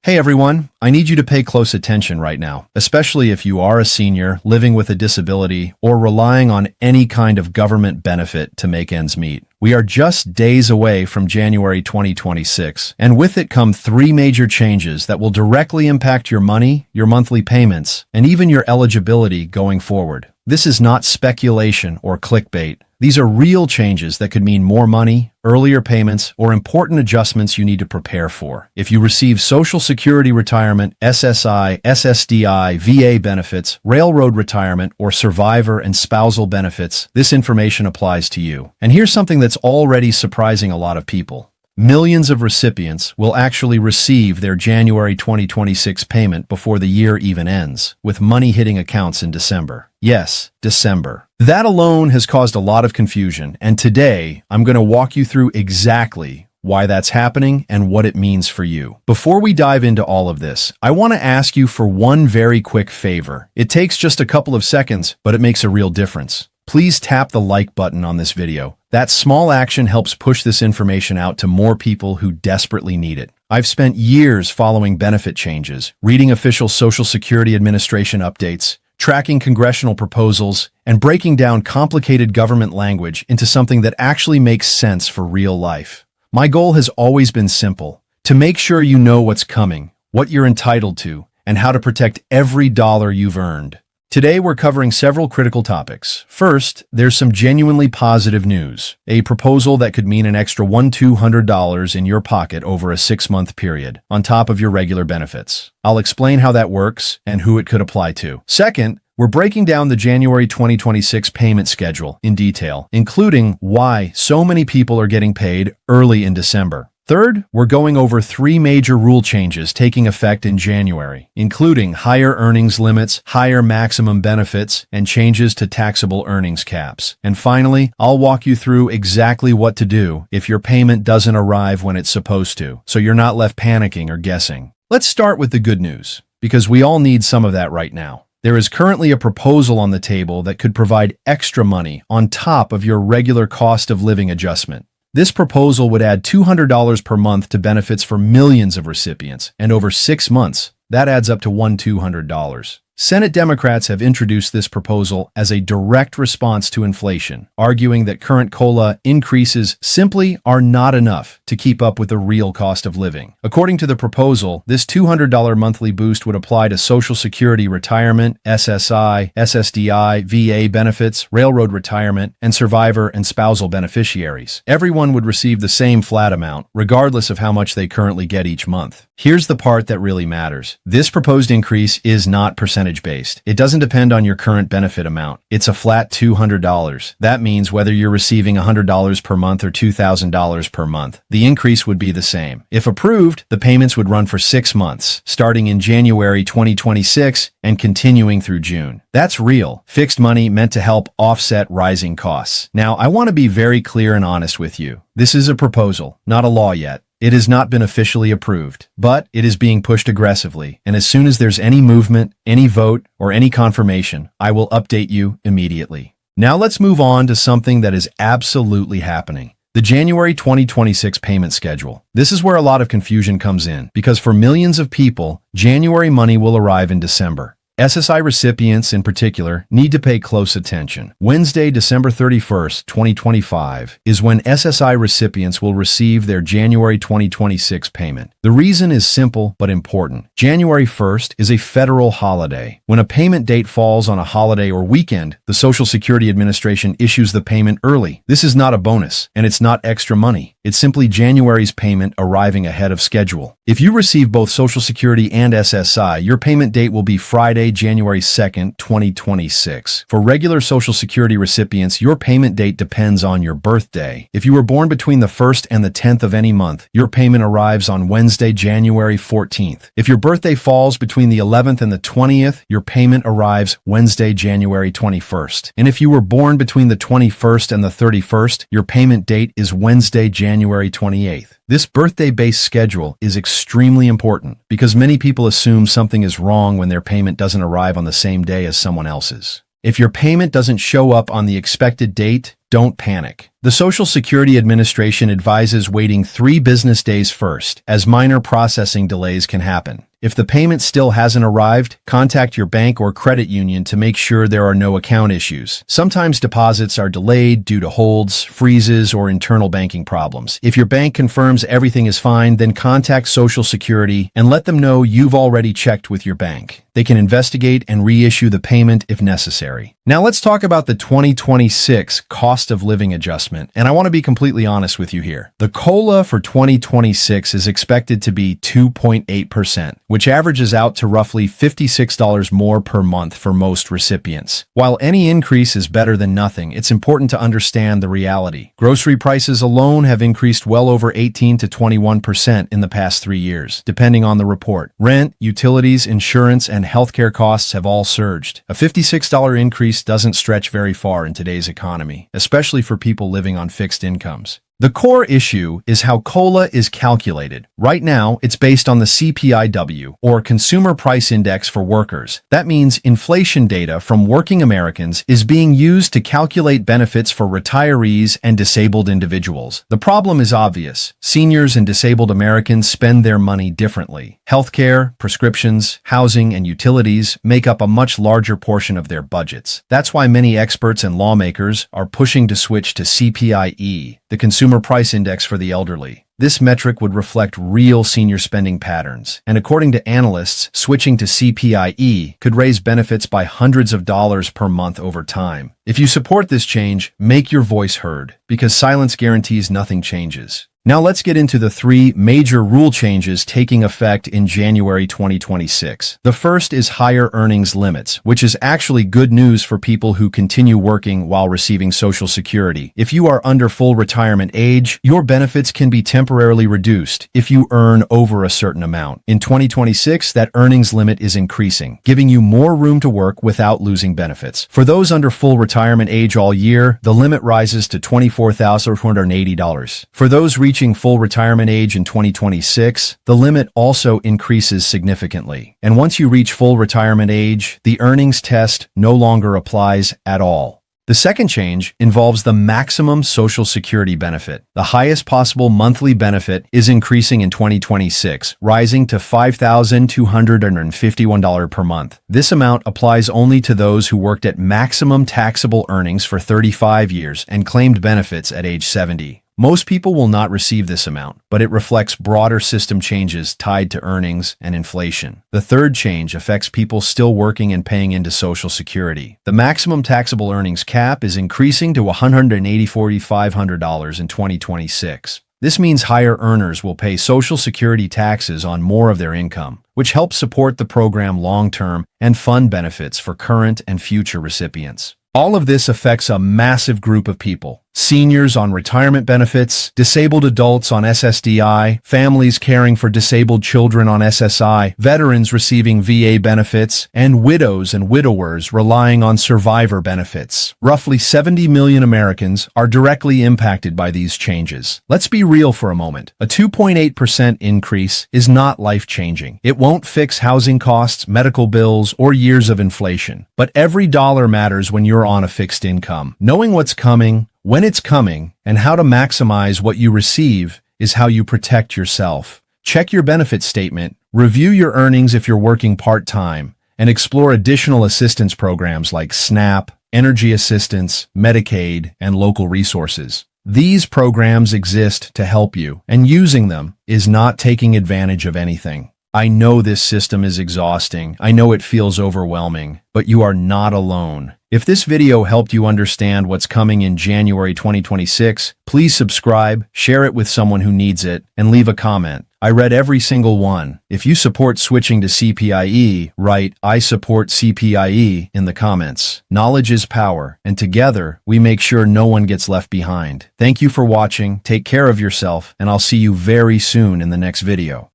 Hey everyone, I need you to pay close attention right now, especially if you are a senior, living with a disability, or relying on any kind of government benefit to make ends meet. We are just days away from January 2026, and with it come three major changes that will directly impact your money, your monthly payments, and even your eligibility going forward. This is not speculation or clickbait. These are real changes that could mean more money, earlier payments, or important adjustments you need to prepare for. If you receive Social Security retirement, SSI, SSDI, VA benefits, railroad retirement, or survivor and spousal benefits, this information applies to you. And here's something that's already surprising a lot of people. Millions of recipients will actually receive their January 2026 payment before the year even ends, with money hitting accounts in December. Yes, December. That alone has caused a lot of confusion, and today I'm going to walk you through exactly why that's happening and what it means for you. Before we dive into all of this, I want to ask you for one very quick favor. It takes just a couple of seconds, but it makes a real difference. Please tap the like button on this video. That small action helps push this information out to more people who desperately need it. I've spent years following benefit changes, reading official Social Security Administration updates, tracking congressional proposals, and breaking down complicated government language into something that actually makes sense for real life. My goal has always been simple: to make sure you know what's coming, what you're entitled to, and how to protect every dollar you've earned. Today, we're covering several critical topics. First, there's some genuinely positive news. A proposal that could mean an extra $1,200 in your pocket over a 6-month period, on top of your regular benefits. I'll explain how that works and who it could apply to. Second, we're breaking down the January 2026 payment schedule in detail, including why so many people are getting paid early in December. Third, we're going over three major rule changes taking effect in January, including higher earnings limits, higher maximum benefits, and changes to taxable earnings caps. And finally, I'll walk you through exactly what to do if your payment doesn't arrive when it's supposed to, so you're not left panicking or guessing. Let's start with the good news, because we all need some of that right now. There is currently a proposal on the table that could provide extra money on top of your regular cost of living adjustment. This proposal would add $200 per month to benefits for millions of recipients, and over 6 months, that adds up to $1,200. Senate Democrats have introduced this proposal as a direct response to inflation, arguing that current COLA increases simply are not enough to keep up with the real cost of living. According to the proposal, this $200 monthly boost would apply to Social Security retirement, SSI, SSDI, VA benefits, railroad retirement, and survivor and spousal beneficiaries. Everyone would receive the same flat amount, regardless of how much they currently get each month. Here's the part that really matters. This proposed increase is not percentage-based. It doesn't depend on your current benefit amount. It's a flat $200. That means whether you're receiving $100 per month or $2,000 per month, the increase would be the same. If approved, the payments would run for 6 months, starting in January 2026 and continuing through June. That's real, fixed money meant to help offset rising costs. Now, I want to be very clear and honest with you. This is a proposal, not a law yet. It has not been officially approved, but it is being pushed aggressively, and as soon as there's any movement, any vote, or any confirmation, I will update you immediately. Now let's move on to something that is absolutely happening. The January 2026 payment schedule. This is where a lot of confusion comes in, because for millions of people, January money will arrive in December. SSI recipients, in particular, need to pay close attention. Wednesday, December 31st, 2025, is when SSI recipients will receive their January 2026 payment. The reason is simple but important. January 1st is a federal holiday. When a payment date falls on a holiday or weekend, the Social Security Administration issues the payment early. This is not a bonus, and it's not extra money. It's simply January's payment arriving ahead of schedule. If you receive both Social Security and SSI, your payment date will be Friday, January 2nd, 2026. For regular Social Security recipients, your payment date depends on your birthday. If you were born between the 1st and the 10th of any month, your payment arrives on Wednesday, January 14th. If your birthday falls between the 11th and the 20th, your payment arrives Wednesday, January 21st. And if you were born between the 21st and the 31st, your payment date is Wednesday, January 28th. This birthday-based schedule is extremely important because many people assume something is wrong when their payment doesn't arrive on the same day as someone else's. If your payment doesn't show up on the expected date, don't panic. The Social Security Administration advises waiting 3 business days first, as minor processing delays can happen. If the payment still hasn't arrived, contact your bank or credit union to make sure there are no account issues. Sometimes deposits are delayed due to holds, freezes, or internal banking problems. If your bank confirms everything is fine, then contact Social Security and let them know you've already checked with your bank. They can investigate and reissue the payment if necessary. Now let's talk about the 2026 cost of living adjustment, and I want to be completely honest with you here. The COLA for 2026 is expected to be 2.8%, which averages out to roughly $56 more per month for most recipients. While any increase is better than nothing, it's important to understand the reality. Grocery prices alone have increased well over 18 to 21% in the past 3 years, depending on the report. Rent, utilities, insurance, and healthcare costs have all surged. A $56 increase doesn't stretch very far in today's economy, especially for people living on fixed incomes. The core issue is how COLA is calculated. Right now, it's based on the CPIW, or Consumer Price Index for workers. That means inflation data from working Americans is being used to calculate benefits for retirees and disabled individuals. The problem is obvious. Seniors and disabled Americans spend their money differently. Healthcare, prescriptions, housing, and utilities make up a much larger portion of their budgets. That's why many experts and lawmakers are pushing to switch to CPIE, the Consumer Price Index for the elderly. This metric would reflect real senior spending patterns, and according to analysts, switching to CPIE could raise benefits by hundreds of dollars per month over time. If you support this change, make your voice heard, because silence guarantees nothing changes. Now let's get into the 3 major rule changes taking effect in January 2026. The first is higher earnings limits, which is actually good news for people who continue working while receiving Social Security. If you are under full retirement age, your benefits can be temporarily reduced if you earn over a certain amount. In 2026, that earnings limit is increasing, giving you more room to work without losing benefits. For those under full retirement age all year, the limit rises to $24,480. For those reaching full retirement age in 2026, the limit also increases significantly. And once you reach full retirement age, the earnings test no longer applies at all. The second change involves the maximum Social Security benefit. The highest possible monthly benefit is increasing in 2026, rising to $5,251 per month. This amount applies only to those who worked at maximum taxable earnings for 35 years and claimed benefits at age 70. Most people will not receive this amount, but it reflects broader system changes tied to earnings and inflation. The third change affects people still working and paying into Social Security. The maximum taxable earnings cap is increasing to $184,500 in 2026. This means higher earners will pay Social Security taxes on more of their income, which helps support the program long-term and fund benefits for current and future recipients. All of this affects a massive group of people. Seniors on retirement benefits, disabled adults on SSDI, families caring for disabled children on SSI, veterans receiving VA benefits, and widows and widowers relying on survivor benefits. Roughly 70 million Americans are directly impacted by these changes. Let's be real for a moment. A 2.8% increase is not life-changing. It won't fix housing costs, medical bills, or years of inflation. But every dollar matters when you're on a fixed income. Knowing what's coming, when it's coming, and how to maximize what you receive is how you protect yourself. Check your benefit statement, review your earnings if you're working part-time, and explore additional assistance programs like SNAP, Energy Assistance, Medicaid, and local resources. These programs exist to help you, and using them is not taking advantage of anything. I know this system is exhausting. I know it feels overwhelming, but you are not alone. If this video helped you understand what's coming in January 2026, please subscribe, share it with someone who needs it, and leave a comment. I read every single one. If you support switching to CPIE, write "I support CPIE" in the comments. Knowledge is power, and together we make sure no one gets left behind. Thank you for watching, take care of yourself, and I'll see you very soon in the next video.